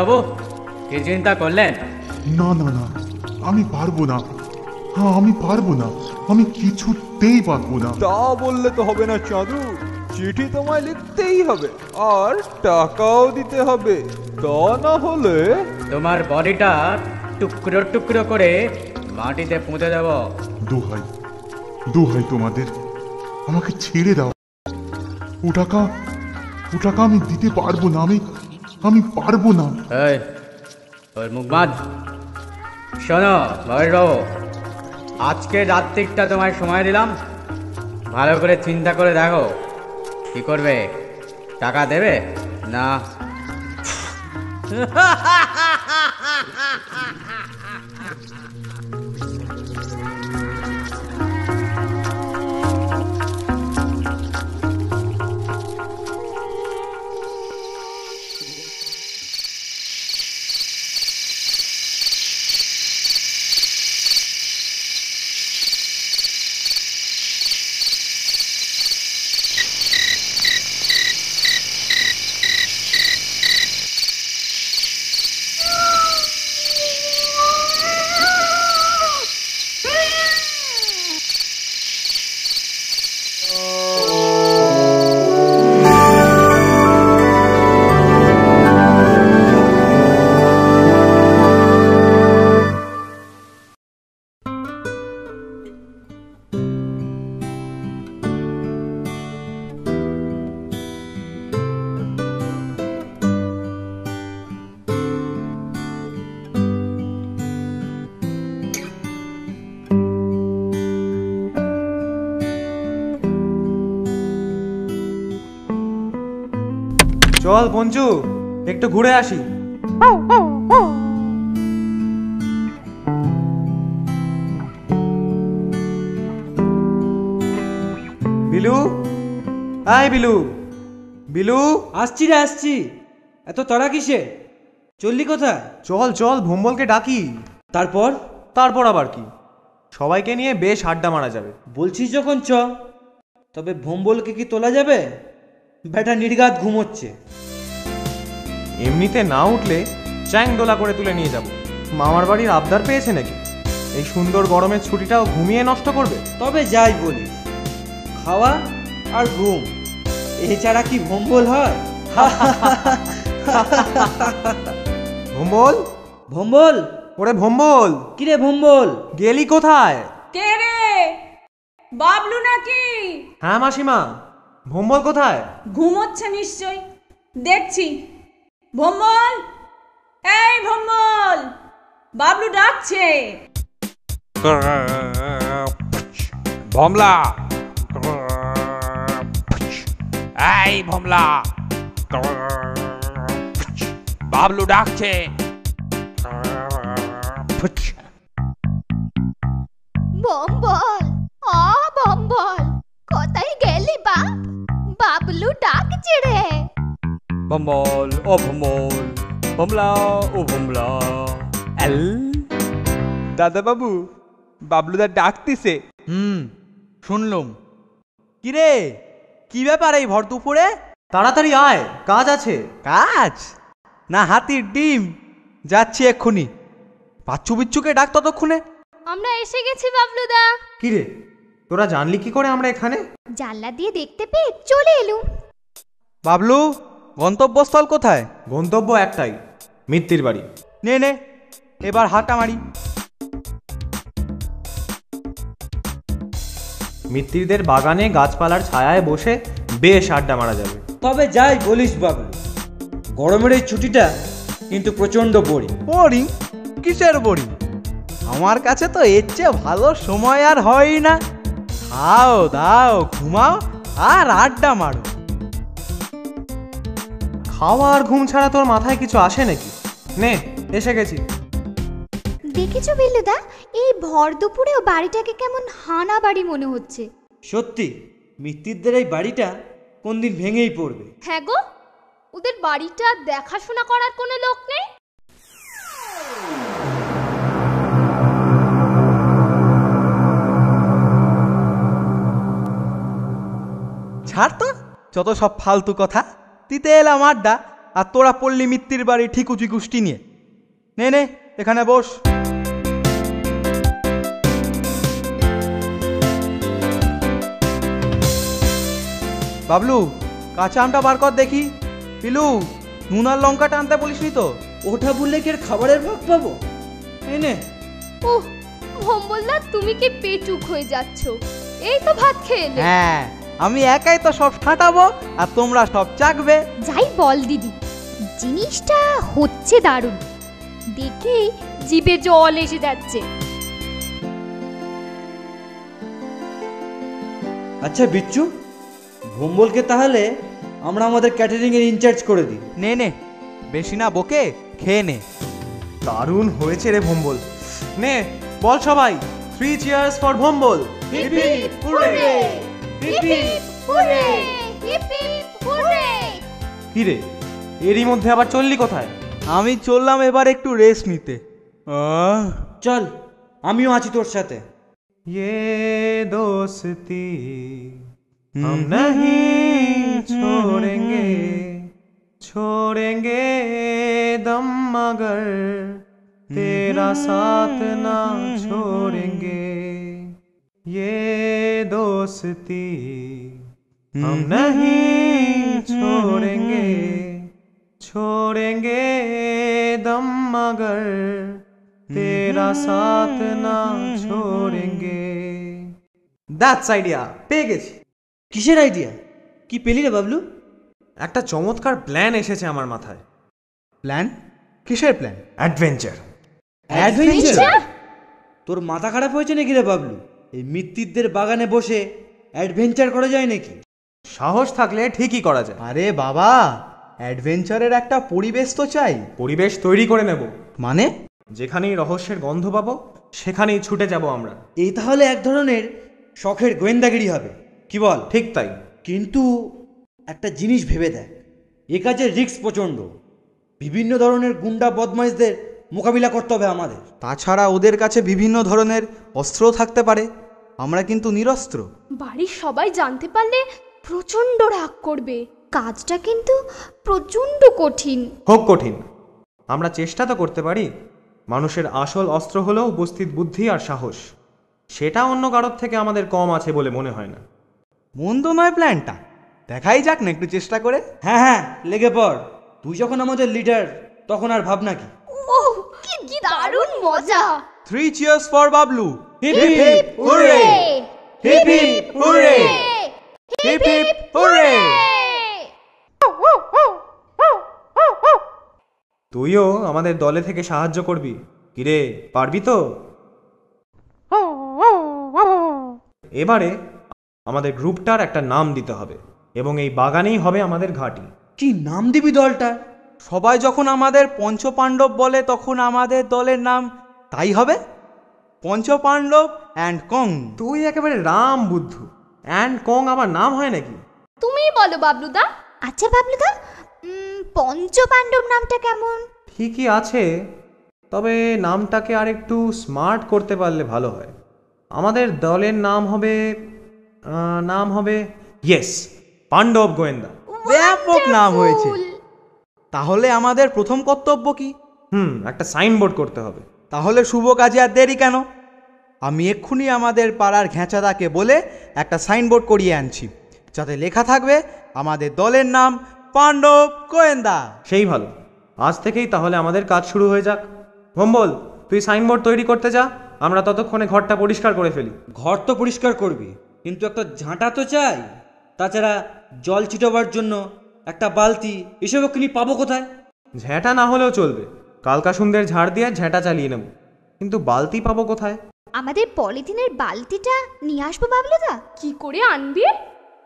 বাবু কি চিন্তা করলেন? না না না, আমি পারবো না। হ্যাঁ, আমি পারবো না, আমি কিছুতেই পারবো না। তা বললে তো হবে না চাঁদু, চিঠি তোমায় লিখতেই হবে আর টাকাও দিতে হবে, তা না হলে তোমার বডিটা টুকরো টুকরো করে মাটিতে পুঁতে দেব। দোহাই দোহাই তোমাদের, আমাকে ছেড়ে দাও। ও টাকা আমি দিতে পারবো না, আমি পারবো না। ওর মুখ বাঁধ। শোনো বাবু, আজকে রাত্রিটা তোমায় সময় দিলাম, ভালো করে চিন্তা করে দেখো কি করবে। টাকা দেবে না? চল পঞ্চু, একটু ঘুরে আসি। বিলু, আয় বিলু। বিলু, আসছি রে আসছি। এত তাড়া কিসে? চললি কোথায়? চল চল ভোম্বলকে ডাকি। তারপর আবার কি, সবাইকে নিয়ে বেশ আড্ডা মারা যাবে। বলছিস যখন চ। তবে ভোম্বলকে কি তোলা যাবে? ব্যাটা নির্ঘাত ঘুমোচ্ছে। এমনিতে না উঠলে চ্যাং দোলা করে তুলে নিয়ে যাব। মামার বাড়ির আবদার পেয়েছে নাকি? এই সুন্দর গরমের ছুটিটাও ঘুমিয়ে নষ্ট করবে? তবে যাই বলিস, খাওয়া আর ঘুম এছাড়া কি ভোম্বল হয়? ভোম্বল, ভোম্বল, ওরে ভোম্বল। কিরে ভোম্বল, গেলি কোথায়? কে রে? বাবলু নাকি? হ্যাঁ মাসিমা, ভোম্বল কোথায়? ঘুমোচ্ছে নিশ্চয়, দেখছি। ভোম্বল, এই ভোম্বল, বাবলু ডাকছে। ভমলা, এই ভমলা, বাবলু ডাকছে। বম্বল, ও বম্বল, কোথায় গেলি বাপ? বাবলু ডাকছে রে। ভমল, ও ভমল, ভমলা, ও ভমলা। এল দাদা বাবু, বাবলুদা ডাকতিছে। শুনলুম। কিরে, কি ব্যাপার এই ভর দুপুরে? তাড়াতাড়ি আয়, কাজ আছে। কাজ না হাতির ডিম? যাচ্ছি এক্ষুনি। পাচ্ছু বিচ্ছুকে ডাক ততক্ষণে। আমরা এসে গেছি বাবলুদা। কিরে, তোরা জানলি কি করে আমরা এখানে? জানলা দিয়ে দেখতে পেয়ে চলে এলুম। বাবলু, গন্তব্যস্থল কোথায়? গন্তব্য একটাই, মিত্তির বাড়ি। নে নে, এবার হাঁটা মারি। মিত্তিরদের বাগানে গাছপালার ছায়ায় বসে বেশ আড্ডা মারা যাবে। তবে যাই বলিস বাবলু, গরমের এই ছুটিটা কিন্তু প্রচন্ড বোরিং। বোরিং? কিসের বোরিং? আমার কাছে তো এর চেয়ে ভালো সময় আর হয় না। খাও দাও, ঘুমাও আর আড্ডা মারো। খাওয়া আর ঘুম ছাড়া তোর মাথায় কিছু আসে নাকি? নে, এসে গেছি। দেখেছো বিল্লুদা, এই ভর দুপুরেও বাড়িটাকে কেমন হানা বাড়ি মনে হচ্ছে। সত্যি মিত্তিরদের এই বাড়িটা কোনদিন ভেঙেই পড়বে। হ্যাঁ গো, ওদের বাড়িটা দেখাশোনা করার কোনো লোক নেই। ছাড় তো যত সব ফালতু কথা। দিতে এলাম আড্ডা আর তোরা পল্লী মিত্তির বাড়ি ঠিকুচি গুষ্টি নিয়ে। নে নে, এখানে বস। বাবলু, কাঁচা আমটা বার কর দেখি। পিলু, নুন আর লঙ্কাটা আনতে বলিসনি তো? ওটা বললে কি আর খাবারের ভাগ পাবো? এনে ওহ ভম্বলদা, তুমি কি পেটুক হয়ে যাচ্ছ? এই তো ভাত খেয়ে এলে। হ্যাঁ, আমি একাই তো সব ঠাটাবো আর তোমরা সব চাকবে। যাই বল দিদি, জিনিসটা হচ্ছে দারুণ, দেখেই জিভে জল এসে যাচ্ছে। আচ্ছা বিচ্ছু, ভম্বলকে তাহলে আমরা আমাদের ক্যাটারিং এর ইনচার্জ করে দিই। নে নে, বেশি না বকে খেয়ে নে। দারুণ হয়েছে রে ভম্বল। নে বল সবাই, 3 cheers for Bhombol. Hip hip hurray, hip hip hurray, hip hip hurray. কি রে, এরই মধ্যে আবার চললি কোথায়? আমি চললাম এবার একটু রেস্ট নিতে। চল, আমিও আছি তোর সাথে। ये दोस्ती हम नहीं छोड़ेंगे, छोड़ेंगे दम मगर तेरा साथ ना छोड़ेंगे। ये दोस्ती हम नहीं छोड़ेंगे, छोड़ेंगे दम मगर तेरा साथ ना छोड़ेंगे। দ্যাটস আইডিয়া, পেয়ে গেছি। কিসের আইডিয়া? কি পেলি রে বাবলু? একটা চমৎকার প্ল্যান এসেছে আমার মাথায়। প্ল্যান? কিসের প্ল্যান? অ্যাডভেঞ্চার। অ্যাডভেঞ্চার? তোর মাথা খারাপ হয়েছে নাকি রে বাবলু? এই মিত্তিরদের বাগানে বসে অ্যাডভেঞ্চার করা যায় নাকি? সাহস থাকলে ঠিকই করা যায়। আরে বাবা, অ্যাডভেঞ্চারের একটা পরিবেশ তো চাই। পরিবেশ তৈরি করে নেব। মানে? যেখানেই রহস্যের গন্ধ পাবো সেখানেই ছুটে যাব আমরা। এই তাহলে এক ধরনের শখের গোয়েন্দাগিরি হবে, কি বল? ঠিক তাই। কিন্তু একটা জিনিস ভেবে দেখ, এ কাজের রিস্ক প্রচণ্ড। বিভিন্ন ধরনের গুন্ডা বদমাইশদের মোকাবিলা করতে হবে আমাদের। তাছাড়া ওদের কাছে বিভিন্ন ধরনের অস্ত্রও থাকতে পারে। আমরা কিন্তু নিরস্ত্র। বাড়ির সবাই জানতে পারলে প্রচন্ড রাগ করবে। কাজটা কিন্তু প্রচন্ড কঠিন। হোক কঠিন, আমরা চেষ্টা তো করতে পারি। মানুষের আসল অস্ত্র হলো উপস্থিত বুদ্ধি আর সাহস। সেটা অন্য কারোর থেকে আমাদের কম আছে বলে মনে হয় না। মন্দ নয় প্ল্যানটা, দেখাই যাক না একটু চেষ্টা করে। হ্যাঁ হ্যাঁ, লেগে পড়। তুই যখন আমাদের লিডার তখন আর ভাবনা কি। ওহ কি দারুণ মজা। 3 cheers for Bablu. Hip hip hurray, hip hip hurray, hip hip hurray. তুইও আমাদের দলে থেকে সাহায্য করবি। কিরে, পারবি তো? এবারে আমাদের গ্রুপটার একটা নাম দিতে হবে এবং এই বাগানেই হবে আমাদের ঘাঁটি। কি নাম দিবি দলটার? সবাই যখন আমাদের পঞ্চপাণ্ডব বলে তখন আমাদের দলের নাম তাই হবে, পঞ্চপাণ্ডব অ্যান্ড কং। তুই একেবারে রাম বুদ্ধু। অ্যান্ড কং আবার নাম হয় নাকি? তুমি বলো বাবলুদা। আচ্ছা বাবলুদা, পঞ্চপাণ্ডব নামটা কেমন? ঠিকই আছে, তবে নামটাকে আর একটু স্মার্ট করতে পারলে ভালো হয়। আমাদের দলের নাম হবে ইয়েস, পাণ্ডব গোয়েন্দা। ব্যাপক নাম হয়েছে। তাহলে আমাদের প্রথম কর্তব্য কি? একটা সাইনবোর্ড করতে হবে। তাহলে শুভ কাজে আর দেরি কেন? আমি এক্ষুনি আমাদের পাড়ার ঘেঁচাদাকে বলে একটা সাইনবোর্ড করিয়ে আনছি, যাতে লেখা থাকবে আমাদের দলের নাম পাণ্ডব গোয়েন্দা। সেই ভালো, আজ থেকেই তাহলে আমাদের কাজ শুরু হয়ে যাক। ভম্বল, তুই সাইনবোর্ড তৈরি করতে যা, আমরা ততক্ষণে ঘরটা পরিষ্কার করে ফেলি। ঘর তো পরিষ্কার করবি, কিন্তু একটা ঝাঁটা তো চাই। তাছাড়া জল ছিটাবার জন্য একটা বালতি এসব কিনি পাবো কোথায়? ঝ্যাঁটা না হলেও চলবে, কালকা সন্ধ্যের ঝাড় দিয়ে ঝ্যাঁটা চালিয়ে নেব, কিন্তু বালতি পাবো কোথায়? আমাদের পলিথিনের বালতিটা নিয়ে আসবো বাবলুদা। কি করে আনবি?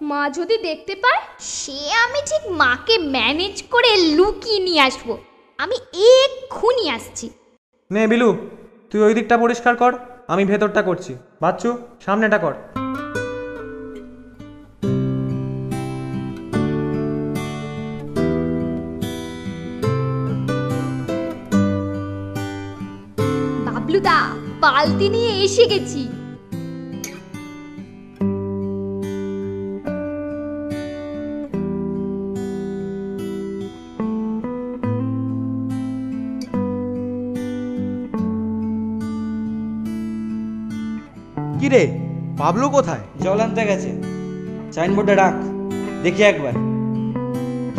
মা যদি দেখতে পায়? সে আমি ঠিক মাকে ম্যানেজ করে লুকিয়ে নিয়ে আসবো। আমি এক্ষুনি আসছি। নে বিলু, তুই ওই দিকটা পরিষ্কার কর, আমি ভেতরটা করছি। বাচ্চু, সামনেটা কর। বাবলুদা, বালতি নিয়ে এসে গেছি। কি রে, বাবলু কোথায়? জল আনতে গেছে। সাইনবোর্ডে রাখ, দেখি একবার।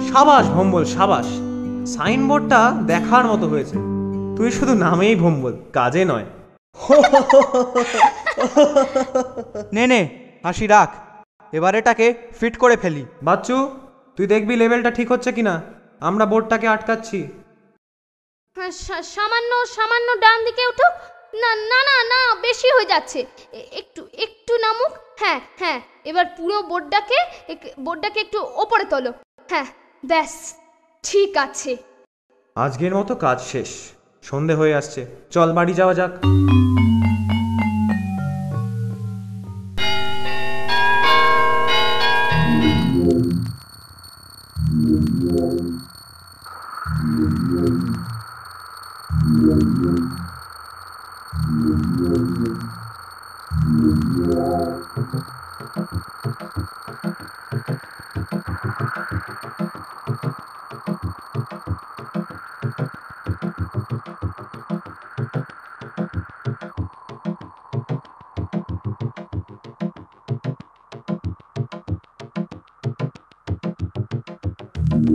সাবাস ভম্বল, সাবাস। সাইনবোর্ডটা দেখার মতো হয়েছে। তুই শুধু নামেই ভম্বল, কাজে নয়। নে নে, হাসি রাখ, এবার এটাকে ফিট করে ফেলি। বাচ্চু, তুই দেখবি লেভেলটা ঠিক হচ্ছে কিনা। আমরা বোর্ডটাকে আটকাচ্ছি। হ্যাঁ, সামান্য সামান্য ডান দিকে উঠো। না না না না, বেশি হয়ে যাচ্ছে। একটু একটু নামুক। হ্যাঁ হ্যাঁ, এবার পুরো বোর্ডটাকে একটু ওপরে তোলো। হ্যাঁ, ব্যাস ঠিক আছে। আজকের মতো কাজ শেষ, সন্ধে হয়ে আসছে, চল বাড়ি যাওয়া যাক।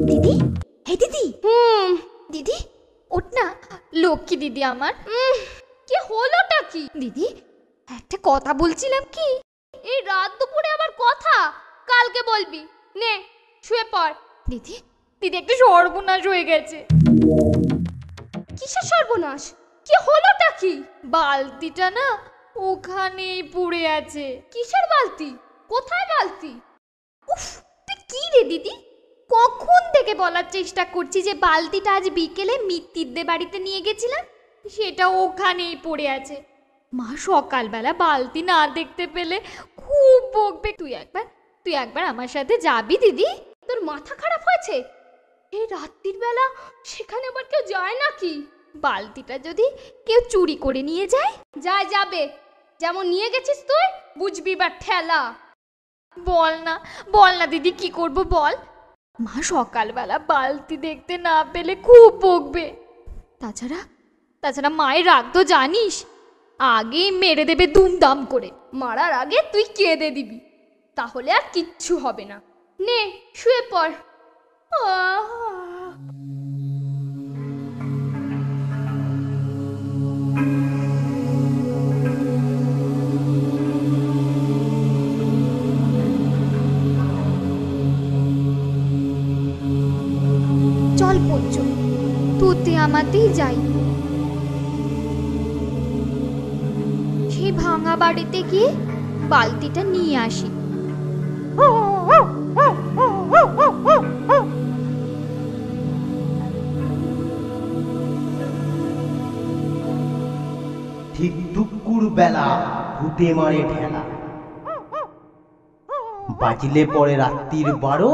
দিদি, হে দিদি। দিদি ওঠ না, লক্ষ্মী দিদি আমার। কি হলোটা কি? দিদি একটা কথা বলছিলাম কি। এই রাত দুপুরে আবার কথা? কালকে বলবি। নে শুয়ে পড়। দিদি, দিদি একটা সর্বনাশ হয়ে গেছে। কিসের সর্বনাশ? কি হলোটা কি? বালতিটা না ওখানেই পড়ে আছে। কিসের বালতি? কোথায় বালতি? উফ, তুই কি রে দিদি, কখন থেকে বলার চেষ্টা করছি যে বালতিটা আজ বিকেলে মিত্তিরদের বাড়িতে নিয়ে গেছিলাম, সেটা ওখানেই পড়ে আছে। মা সকালবেলা বালতি না দেখতে পেলে খুব বকবে। তুই একবার আমার সাথে যাবি দিদি? তোর মাথা খারাপ হয়েছে? এই রাত্রির বেলা সেখানে আবার কেউ যায় নাকি? বালতিটা যদি কেউ চুরি করে নিয়ে যায়? যাবে, যেমন নিয়ে গেছিস তুই, বুঝবি বা ঠেলা। বল না দিদি, কি করব বল। মা সকালবেলা বালতি দেখতে না পেলে খুব বকবে। তাছাড়া মায়ের রাগ তো জানিস, আগেই মেরে দেবে দুমদাম করে। মারার আগে তুই কেঁদে দিবি, তাহলে আর কিচ্ছু হবে না। নে শুয়ে পড়। চল পঞ্চু, তোতে আমাতেই যাই। সেই ভাঙা বাড়িতে গিয়ে বালতিটা নিয়ে আসি। ঠিক দুপুর বেলা ভূতে মারে ঠেলা, বাজলে পরে রাত্রির 12,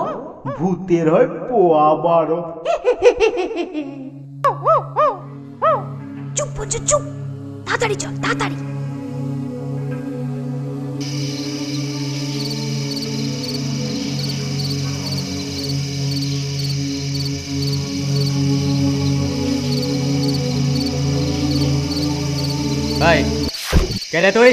ভূতের হয় পোয়া 12। চুপ পঞ্চু চুপ, তাড়াতাড়ি চল তাড়াতাড়ি। ভাই, কে রে তুই?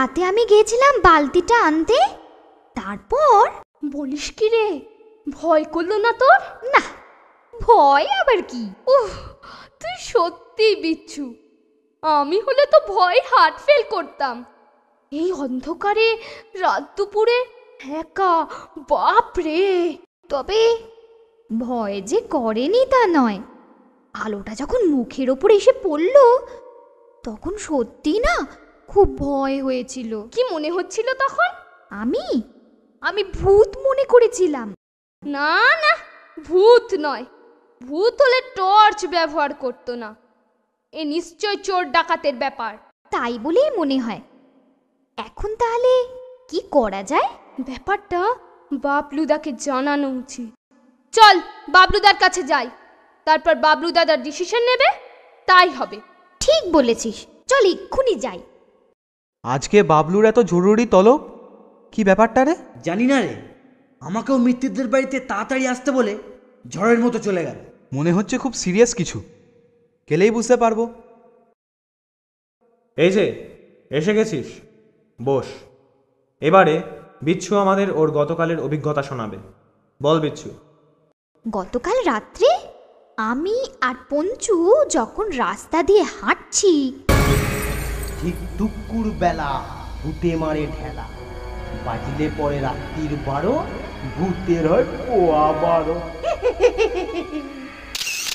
রাতে আমি গিয়েছিলাম বালতিটা আনতে, তারপর বলিস কি রে, ভয় করলো না তোর? না, ভয় আবার কি? উহ, তুই সত্যি বিচ্ছু। আমি হলে তো ভয় হার্ট ফেল করতাম। এই অন্ধকারে রাত দুপুরে একা, বাপ রে। তবে ভয় যে করেনি তা নয়, আলোটা যখন মুখের ওপর এসে পড়ল তখন সত্যি না খুব ভয় হয়েছিল। কি মনে হচ্ছিল তখন? আমি আমি ভূত মনে করেছিলাম। না না, ভূত নয়। ভূত হলে টর্চ ব্যবহার করতো না। এ নিশ্চয় চোর ডাকাতের ব্যাপার। তাই বলেই মনে হয়। এখন তাহলে কি করা যায়? ব্যাপারটা বাবলুদাকে জানানো উচিত। চল বাবলুদার কাছে যাই, তারপর বাবলু দাদার ডিসিশন নেবে, তাই হবে। ঠিক বলেছিস, চল এক্ষুনি যাই। আজকে বাবলুর এত জরুরি তলব, কি ব্যাপারটা রে? জানি না রে, আমাকেও মৃত্যুদের বাড়িতে তাড়াতাড়ি আসতে বলে ঝড়ের মতো চলে গেল। মনে হচ্ছে খুব সিরিয়াস কিছু, গেলেই বুঝতে পারবো। এই যে এসে গেছিস, বস। এবারে বিচ্ছু আমাদের ওর গতকালের অভিজ্ঞতা শোনাবে। বল বিচ্ছু। গতকাল রাত্রে আমি আর পঞ্চু যখন রাস্তা দিয়ে হাঁটছি, ঠিক দুপুর বেলা ভূতে মারে ঠেলা, বাজিলে পরে রাত্রির 12, ভূতের হয় পোয়া 12।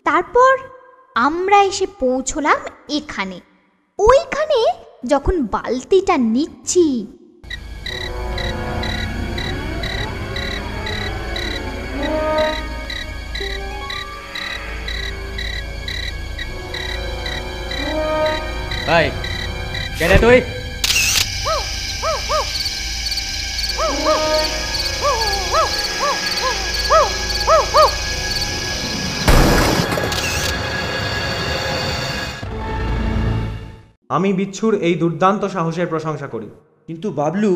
তারপর আমরা এসে পৌঁছলাম এখানে। ওইখানে যখন বালতিটা নিচ্ছি, ভাই কে রে তুই? আমি বিচ্ছুর এই দুর্দান্ত সাহসের প্রশংসা করি। কিন্তু বাবলু,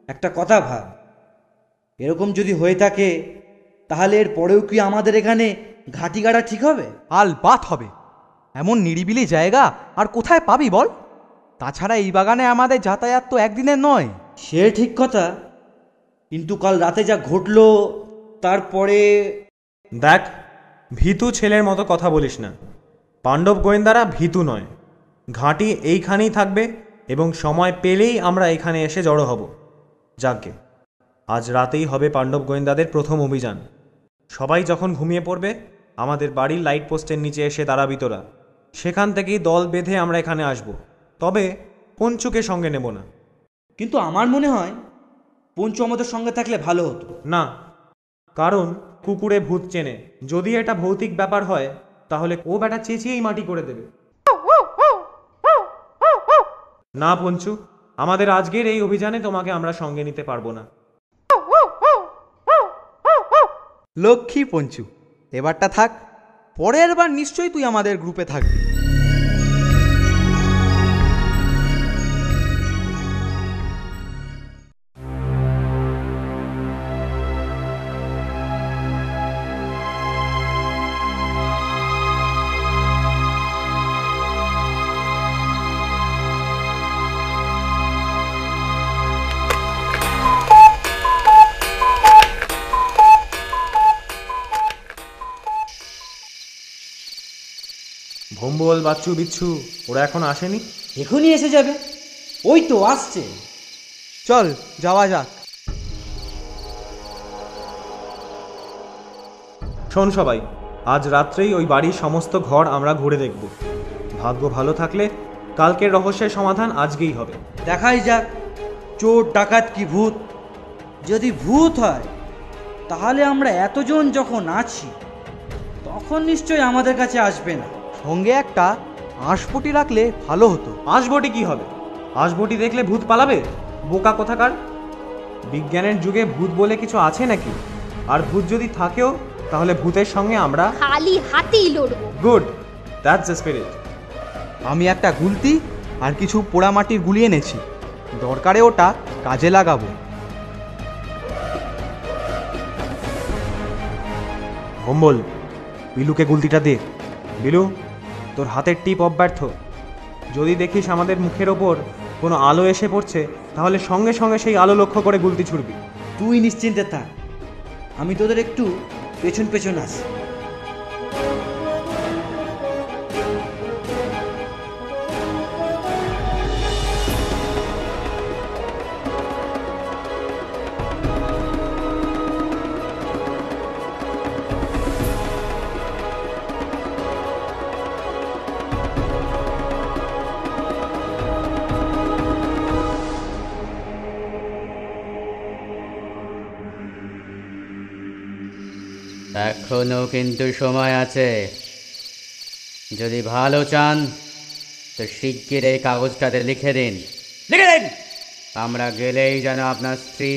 একটা কথা ভাব, এরকম যদি হয়ে থাকে তাহলে এর পরেও কি আমাদের এখানে ঘাটি গাড়া ঠিক হবে? আলবাত হবে। এমন নিরিবিলি জায়গা আর কোথায় পাবি বল? তাছাড়া এই বাগানে আমাদের যাতায়াত তো একদিনের নয়। সে ঠিক কথা, কিন্তু কাল রাতে যা ঘটলো তারপরে। দেখ, ভীতু ছেলের মতো কথা বলিস না। পাণ্ডব গোয়েন্দারা ভীতু নয়। ঘাঁটি এইখানেই থাকবে এবং সময় পেলেই আমরা এখানে এসে জড়ো হব। যাকগে, আজ রাতেই হবে পাণ্ডব গোয়েন্দাদের প্রথম অভিযান। সবাই যখন ঘুমিয়ে পড়বে আমাদের বাড়ির লাইট পোস্টের নিচে এসে দাঁড়াবি তোরা। সেখান থেকেই দল বেঁধে আমরা এখানে আসব। তবে পঞ্চুকে সঙ্গে নেব না। কিন্তু আমার মনে হয় পঞ্চু আমাদের সঙ্গে থাকলে ভালো হতো। না, কারণ কুকুরে ভূত চেনে। যদি এটা ভৌতিক ব্যাপার হয় তাহলে ও বেটা চেঁচিয়েই মাটি করে দেবে। না পঞ্চু, আমাদের আজকের এই অভিযানে তোমাকে আমরা সঙ্গে নিতে পারবো না। লক্ষ্মী পঞ্চু, এবারটা থাক, পরের বার নিশ্চয়ই তুই আমাদের গ্রুপে থাকবি। ভম্বল, বাচ্চু, বিচ্ছু ওরা এখন আসেনি? এখনই এসে যাবে, ওই তো আসছে। চল যাওয়া যাক। শোন সবাই, আজ রাত্রেই ওই বাড়ির সমস্ত ঘর আমরা ঘুরে দেখব। ভাগ্য ভালো থাকলে কালকের রহস্যের সমাধান আজকেই হবে। দেখাই যাক চোর ডাকাত কি ভূত। যদি ভূত হয় তাহলে আমরা এতজন যখন আছি তখন নিশ্চয়ই আমাদের কাছে আসবে না। সঙ্গে একটা আঁশবটি রাখলে ভালো হতো। আঁশবটি কি হবে? আঁশবটি দেখলে ভূত পালাবে? বোকা কোথাকার! বিজ্ঞানের যুগে ভূত বলে কিছু আছে নাকি? আর ভূত যদি থাকেও তাহলে ভূতের সঙ্গে আমরা খালি হাতেই লড়বো। Good, that's the spirit. আমি একটা গুলতি আর কিছু পোড়ামাটির গুলি এনেছি, দরকারে ওটা কাজে লাগাবো। ভম্বল, বিলুকে গুলতিটা দে। বিলু, তোর হাতের টিপ অব্যর্থ। যদি দেখিস আমাদের মুখের ওপর কোনো আলো এসে পড়ছে, তাহলে সঙ্গে সঙ্গে সেই আলো লক্ষ্য করে গুলতি ছুড়বি। তুই নিশ্চিন্তে থাক, আমি তোদের একটু পেছন পেছন আসি। এখনো কিন্তু সময় আছে। যদি ভালো চান তো শিগগির এই কাগজটাতে লিখে দিন, লিখে দিন। আমরা গেলেই যেন আপনার স্ত্রী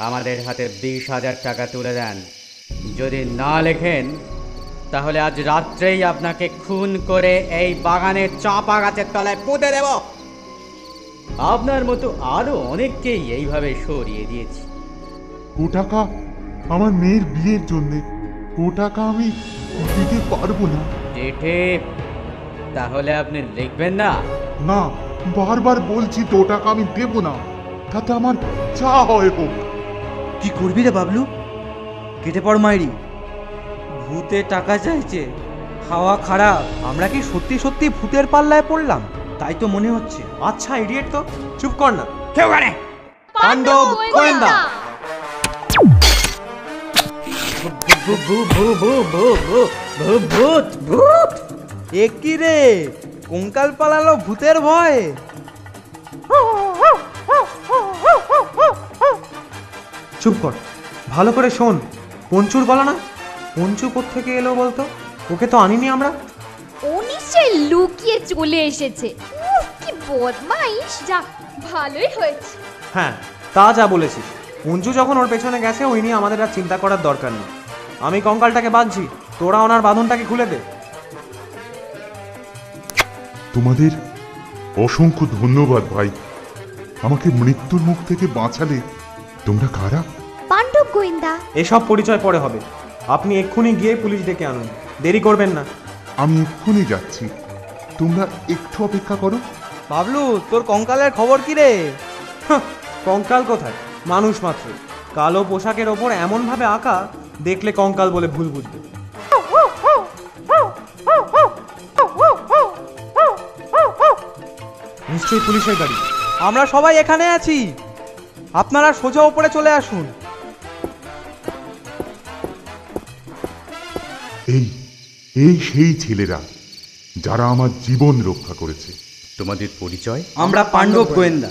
আমাদের হাতে 20,000 টাকা তুলে দেন। যদি না লেখেন তাহলে আজ রাত্রেই আপনাকে খুন করে এই বাগানের চাঁপা গাছের তলায় পুঁতে দেব। আপনার মতো আরো অনেককেই এইভাবে সরিয়ে দিয়েছি। ও টাকা আমার মেয়ের বিয়ের জন্যে, ও টাকা আমি দিতে পারবো না। চিঠি তাহলে আপনি লিখবেন না? না, বারবার বলছি তো টাকা আমি দেব না, তাতে আমার যা হয় হোক। কি করবি রে বাবলু? কেটে পড় মাইরি, ভূতে টাকা চাইছে, হাওয়া খারাপ। আমরা কি সত্যি সত্যি ভূতের পাল্লায় পড়লাম? তাই তো মনে হচ্ছে। আচ্ছা ইডিয়েট, তো চুপ কর না। কেউ গানে পাণ্ডব গোয়েন্দা। ভূত ভূত। এ কি রে, কঙ্কাল পালালো ভূতের ভয়ে? চুপ কর, ভালো করে শোন। পঞ্চুর বলো না? পঞ্চু কোত্থেকে এলো বলতো? ওকে তো আনিনি আমরা। ও নিশ্চয়ই লুকিয়ে চলে এসেছে। উফ, কি বদমাইশ! যা, ভালোই হয়েছে। হ্যাঁ, তা যা বলেছিস। পঞ্চু যখন ওর পেছনে গেছে, ওই নিয়ে আমাদের আর চিন্তা করার দরকার নেই। আমি কঙ্কালটাকে বাঁধছি, তোরা ওনার বাঁধনটাকে খুলে দে। তোমাদের অসংখ্য ধন্যবাদ ভাই, আমাকে মৃত্যুর মুখ থেকে বাঁচালে। তোমরা কারা? পাণ্ডব গোয়েন্দা। এসব পরিচয় পরে হবে। আপনি এক্ষুনি গিয়ে পুলিশ ডেকে আনুন, দেরি করবেন না। আমি এক্ষুনি যাচ্ছি, তোমরা একটু অপেক্ষা করো। বাবলু, তোর কঙ্কালের খবর কি রে? হাহ, কঙ্কাল কোথায়? মানুষ মাত্র। কালো পোশাকের ওপর এমনভাবে আঁকা, দেখলে কঙ্কাল বলে ভুল বুঝবে। নিশ্চয়ই পুলিশের গাড়ি। আমরা সবাই এখানে আছি, আপনারা সোজা উপরে চলে আসুন। এই এই সেই ছেলেরা যারা আমার জীবন রক্ষা করেছে। তোমাদের পরিচয়? আমরা পাণ্ডব গোয়েন্দা।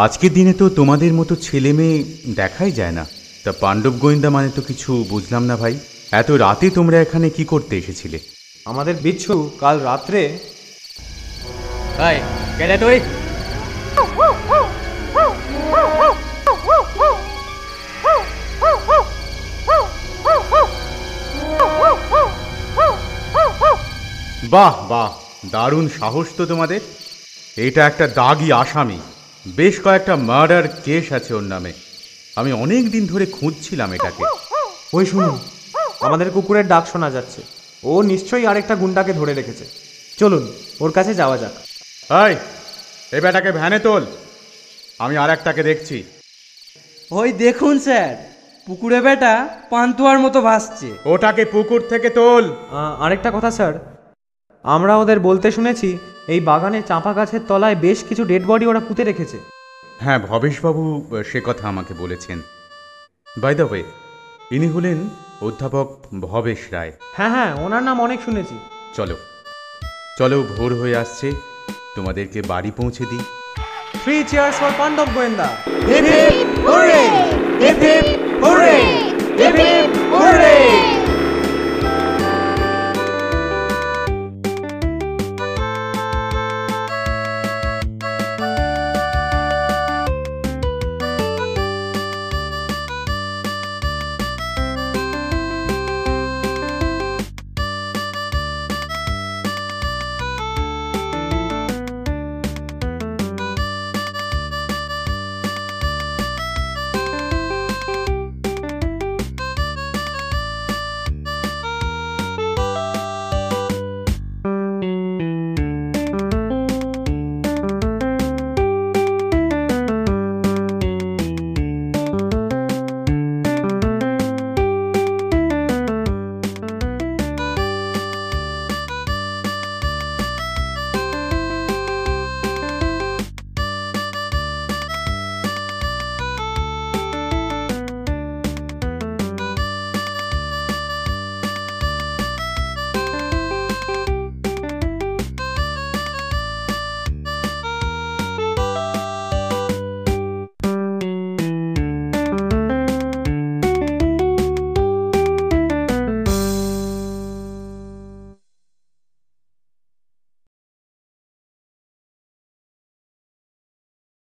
আজকের দিনে তো তোমাদের মতো ছেলে মেয়ে দেখাই যায় না। তা পাণ্ডব গোয়েন্দা মানে তো কিছু বুঝলাম না ভাই। এত রাতে তোমরা এখানে কি করতে এসেছিলে? আমাদের বিচ্ছু কাল রাত্রে। এই কেটে তুই? বাহ বাহ, দারুণ সাহস তো তোমাদের। এটা একটা দাগি আসামি, বেশ কয়েকটা মার্ডার কেস আছে ওর নামে। আমি অনেক দিন ধরে খুঁজছিলাম এটাকে। ওই শুনুন, আমাদের কুকুরের ডাক শোনা যাচ্ছে। ও নিশ্চয়ই আরেকটা গুন্ডাকে ধরে রেখেছে। চলুন ওর কাছে যাওয়া যাক। এই বেটাকে ভ্যানে তোল, আমি আর একটাকে দেখছি। ওই দেখুন স্যার, পুকুরে বেটা পান্তুয়ার মতো ভাসছে। ওটাকে পুকুর থেকে তোল। আরেকটা কথা স্যার, আমরা ওদের বলতে শুনেছি এই বাগানে চাঁপা গাছের তলায় বেশ কিছু ডেড বডি ওরা পুঁতে রেখেছে। হ্যাঁ, ভবেশবাবু সে কথা আমাকে বলেছেন। বাই দ্য ওয়ে, ইনি হলেন অধ্যাপক ভবেশ রায়। হ্যাঁ হ্যাঁ, ওনার নাম অনেক শুনেছি। চলো চলো, ভোর হয়ে আসছে, তোমাদেরকে বাড়ি পৌঁছে দিই। 3 cheers for পাণ্ডব গোয়েন্দা। Hip hip